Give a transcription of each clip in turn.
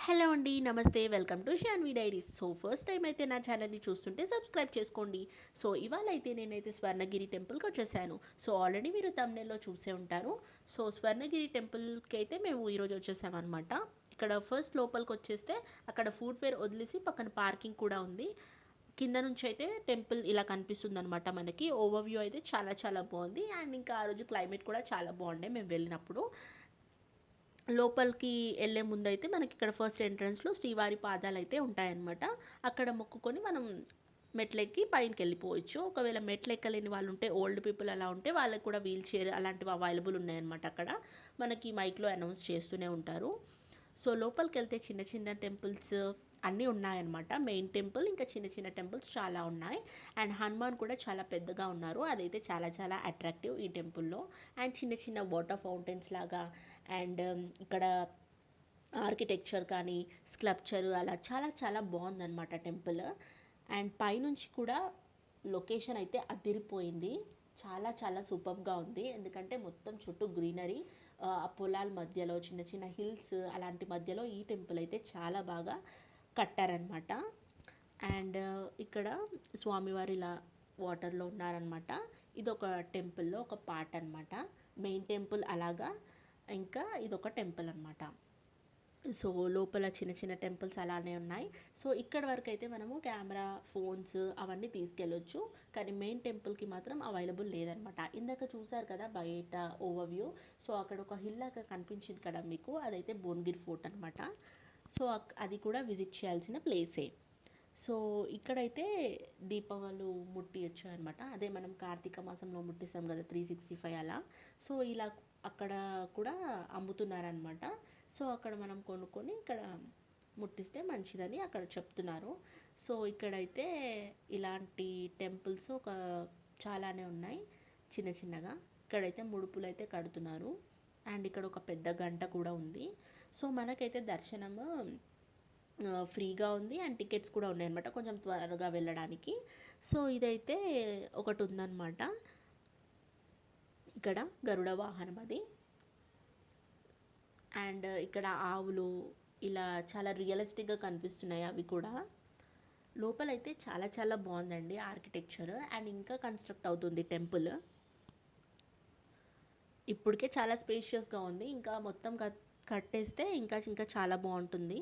Hello అండి, నమస్తే. Welcome to Shanvi diaries. So first time అయితే నా ఛానల్ని చూస్తుంటే సబ్స్క్రైబ్ చేసుకోండి. సో ఇవాళ అయితే నేనైతే స్వర్ణగిరి టెంపుల్కి వచ్చేసాను. సో ఆల్రెడీ మీరు తమిళలో చూసే ఉంటారు. సో స్వర్ణగిరి టెంపుల్కి అయితే మేము ఈరోజు వచ్చేసామన్నమాట. ఇక్కడ ఫస్ట్ లోపలికి వచ్చేస్తే అక్కడ ఫుట్వేర్ వదిలేసి పక్కన పార్కింగ్ కూడా ఉంది. కింద నుంచి అయితే టెంపుల్ ఇలా కనిపిస్తుంది అనమాట. మనకి ఓవర్వ్యూ అయితే చాలా చాలా బాగుంది. అండ్ ఇంకా ఆ రోజు క్లైమేట్ కూడా చాలా బాగుండే మేము వెళ్ళినప్పుడు. లోపలికి వెళ్ళే ముందైతే మనకి ఇక్కడ ఫస్ట్ ఎంట్రన్స్లో శ్రీవారి పాదాలు అయితే ఉంటాయన్నమాట. అక్కడ మొక్కుకొని మనం మెట్లెక్కి పైనకి వెళ్ళిపోవచ్చు. ఒకవేళ మెట్లు ఎక్కలేని వాళ్ళు ఉంటే, ఓల్డ్ పీపుల్ అలా ఉంటే వాళ్ళకి కూడా వీల్ చైర్ అలాంటివి అవైలబుల్ ఉన్నాయన్నమాట. అక్కడ మనకి మైక్లో అనౌన్స్ చేస్తూనే ఉంటారు. సో లోపలికి వెళ్తే చిన్న చిన్న టెంపుల్స్ అన్నీ ఉన్నాయన్నమాట. మెయిన్ టెంపుల్ ఇంకా చిన్న చిన్న టెంపుల్స్ చాలా ఉన్నాయి. అండ్ హనుమాన్ కూడా చాలా పెద్దగా ఉన్నారు. అదైతే చాలా చాలా అట్రాక్టివ్ ఈ టెంపుల్లో. అండ్ చిన్న చిన్న వాటర్ ఫౌంటైన్స్ లాగా అండ్ ఇక్కడ ఆర్కిటెక్చర్ కానీ స్కల్ప్చర్ అలా చాలా చాలా బాగుందన్నమాట టెంపుల్. అండ్ పైనుంచి కూడా లొకేషన్ అయితే అదిరిపోయింది. చాలా చాలా సూపర్గా ఉంది. ఎందుకంటే మొత్తం చుట్టూ గ్రీనరీ, ఆ పొలాల మధ్యలో చిన్న చిన్న హిల్స్ అలాంటి మధ్యలో ఈ టెంపుల్ అయితే చాలా బాగా కట్టారనమాట. అండ్ ఇక్కడ స్వామివారు ఇలా వాటర్లో ఉన్నారనమాట. ఇది ఒక టెంపుల్లో ఒక పార్ట్ అనమాట. మెయిన్ టెంపుల్ అలాగా, ఇంకా ఇదొక టెంపుల్ అనమాట. సో లోపల చిన్న చిన్న టెంపుల్స్ అలానే ఉన్నాయి. సో ఇక్కడ వరకు అయితే మనము కెమెరా, ఫోన్స్ అవన్నీ తీసుకెళ్ళొచ్చు. కానీ మెయిన్ టెంపుల్కి మాత్రం అవైలబుల్ లేదనమాట. ఇందాక చూసారు కదా బయట ఓవర్వ్యూ. సో అక్కడ ఒక హిల్ లాగా కనిపించింది కదా మీకు, అదైతే భువనగిరి ఫోర్ట్ అనమాట. సో అది కూడా విజిట్ చేయాల్సిన ప్లేసే. సో ఇక్కడైతే దీపావళి ముట్టియచ్చు అనమాట. అదే మనం కార్తీక మాసంలో ముట్టిస్తాం కదా 365 అలా. సో ఇలా అక్కడ కూడా అమ్ముతున్నారనమాట. సో అక్కడ మనం కొనుక్కొని ఇక్కడ ముట్టిస్తే మంచిదని అక్కడ చెప్తున్నారు. సో ఇక్కడైతే ఇలాంటి టెంపుల్స్ ఒక చాలానే ఉన్నాయి చిన్న చిన్నగా. ఇక్కడైతే ముడుపులు అయితే కడుతున్నారు. అండ్ ఇక్కడ ఒక పెద్ద గంట కూడా ఉంది. సో మనకైతే దర్శనము ఫ్రీగా ఉంది. అండ్ టికెట్స్ కూడా ఉన్నాయన్నమాట కొంచెం త్వరగా వెళ్ళడానికి. సో ఇదైతే ఒకటి ఉందన్నమాట. ఇక్కడ గరుడ వాహనం అది. అండ్ ఇక్కడ ఆవులు ఇలా చాలా రియలిస్టిక్గా కనిపిస్తున్నాయి అవి కూడా. లోపలైతే చాలా చాలా బాగుందండి ఆర్కిటెక్చర్. అండ్ ఇంకా కన్స్ట్రక్ట్ అవుతుంది టెంపుల్. ఇప్పటికే చాలా స్పేషియస్గా ఉంది. ఇంకా మొత్తం కట్టేస్తే ఇంకా ఇంకా చాలా బాగుంటుంది.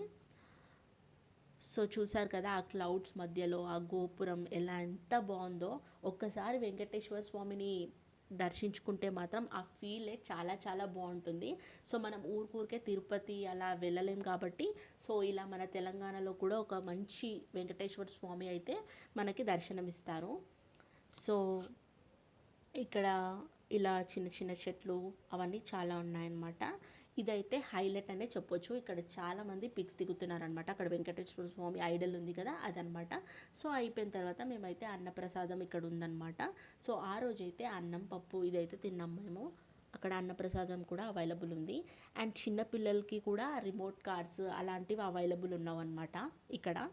సో చూసారు కదా ఆ క్లౌడ్స్ మధ్యలో ఆ గోపురం ఎలా ఎంత బాగుందో. ఒక్కసారి వెంకటేశ్వర స్వామిని దర్శించుకుంటే మాత్రం ఆ ఫీలే చాలా చాలా బాగుంటుంది. సో మనం ఊరికే తిరుపతి అలా వెళ్ళలేం కాబట్టి, సో ఇలా మన తెలంగాణలో కూడా ఒక మంచి వెంకటేశ్వర స్వామి అయితే మనకి దర్శనమిస్తారు. సో ఇక్కడ ఇలా చిన్న చిన్న చెట్లు అవన్నీ చాలా ఉన్నాయన్నమాట. ఇదైతే హైలైట్ అనే చెప్పొచ్చు. ఇక్కడ చాలామంది పిక్స్ దిగుతున్నారనమాట. అక్కడ వెంకటేశ్వర స్వామి ఐడల్ ఉంది కదా అదనమాట. సో అయిపోయిన తర్వాత మేమైతే అన్నప్రసాదం ఇక్కడ ఉందన్నమాట. సో ఆ రోజైతే అన్నం పప్పు ఇదైతే తిన్నాం మేము. అక్కడ అన్నప్రసాదం కూడా అవైలబుల్ ఉంది. అండ్ చిన్నపిల్లలకి కూడా రిమోట్ కార్స్ అలాంటివి అవైలబుల్ ఉన్నావన్నమాట ఇక్కడ.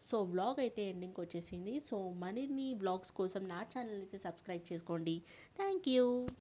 సో వ్లాగ్ అయితే ఎండింగ్కి వచ్చేసింది. సో మరిన్ని వ్లాగ్స్ కోసం నా ఛానల్ అయితే సబ్స్క్రైబ్ చేసుకోండి. Thank you.